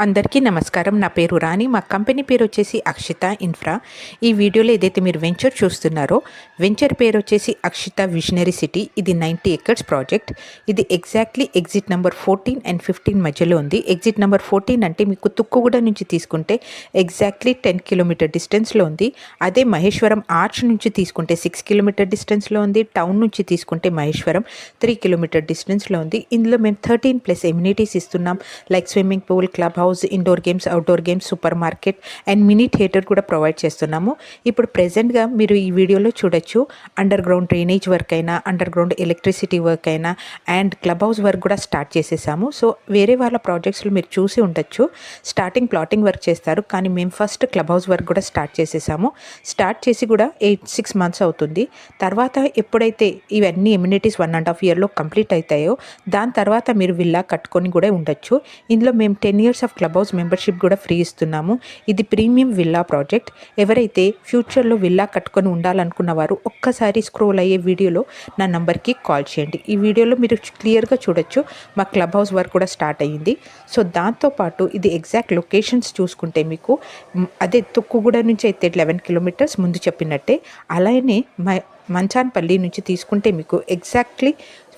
అందరికీ నమస్కారం. నా పేరు రాణి. మా కంపెనీ పేరు వచ్చేసి అక్షిత ఇన్ఫ్రా. ఈ వీడియోలో ఏదైతే మీరు వెంచర్ చూస్తున్నారో, వెంచర్ పేరు వచ్చేసి అక్షిత విజనరీ సిటీ. ఇది 90 acres ప్రాజెక్ట్. ఇది ఎగ్జాక్ట్లీ ఎగ్జిట్ నెంబర్ 14 and 15 మధ్యలో ఉంది. ఎగ్జిట్ నెంబర్ 14 అంటే మీకు తుక్కుగూడ నుంచి తీసుకుంటే ఎగ్జాక్ట్లీ 10 కిలోమీటర్ డిస్టెన్స్లో ఉంది. అదే మహేశ్వరం ఆర్చ్ నుంచి తీసుకుంటే 6 కిలోమీటర్ డిస్టెన్స్లో ఉంది. టౌన్ నుంచి తీసుకుంటే మహేశ్వరం 3 కిలోమీటర్ డిస్టెన్స్లో ఉంది. ఇందులో మేము 13+ ఎమ్యూనిటీస్ ఇస్తున్నాం. Like swimming pool, club house, indoor games, outdoor games, super market and mini theatre కూడా ప్రొవైడ్ చేస్తున్నాము. ఇప్పుడు ప్రెజెంట్గా మీరు ఈ వీడియోలో చూడొచ్చు, అండర్ గ్రౌండ్ డ్రైనేజ్ వర్క్ అయినా, అండర్ గ్రౌండ్ ఎలక్ట్రిసిటీ వర్క్ అయినా అండ్ క్లబ్ హౌస్ వర్క్ కూడా స్టార్ట్ చేసేసాము. సో వేరే వాళ్ళ ప్రాజెక్ట్స్లో మీరు చూసి ఉండొచ్చు, స్టార్టింగ్ ప్లాటింగ్ వర్క్ చేస్తారు, కానీ మేము ఫస్ట్ క్లబ్ హౌస్ వర్క్ కూడా స్టార్ట్ చేసేసాము. స్టార్ట్ చేసి కూడా 6 months అవుతుంది. తర్వాత ఎప్పుడైతే ఇవన్నీ ఎమ్యూనిటీస్ 1.5 yearలో కంప్లీట్ అవుతాయో దాని తర్వాత మీరు విల్లా కట్టుకొని కూడా ఉండొచ్చు. ఇందులో మేము 10 years of club house membership కూడా ఫ్రీ ఇస్తున్నాము. ఇది ప్రీమియం విల్లా ప్రాజెక్ట్. ఎవరైతే ఫ్యూచర్లో విల్లా కట్టుకొని ఉండాలనుకున్న వారు ఒక్కసారి స్క్రోల్ అయ్యే వీడియోలో నా నంబర్కి కాల్ చేయండి. ఈ వీడియోలో మీరు క్లియర్గా చూడొచ్చు మా క్లబ్ హౌస్ వర్క్ కూడా స్టార్ట్ అయ్యింది. సో దాంతోపాటు ఇది ఎగ్జాక్ట్ లొకేషన్స్ చూసుకుంటే మీకు అదే తుక్కుగూడ నుంచి అయితే 11 kilometers ముందు చెప్పినట్టే, అలానే మంచాన్పల్లి నుంచి తీసుకుంటే మీకు ఎగ్జాక్ట్లీ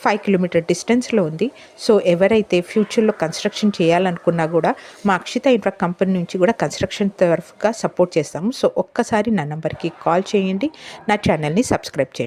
5 kilometer డిస్టెన్స్లో ఉంది. సో ఎవరైతే ఫ్యూచర్లో కన్స్ట్రక్షన్ చేయాలనుకున్నా కూడా మా అక్షిత ఇన్ఫ్రా కంపెనీ నుంచి కూడా కన్స్ట్రక్షన్ తరఫుగా సపోర్ట్ చేస్తాము. సో ఒక్కసారి నా నెంబర్కి కాల్ చేయండి, నా ఛానల్ని సబ్స్క్రైబ్ చేయండి.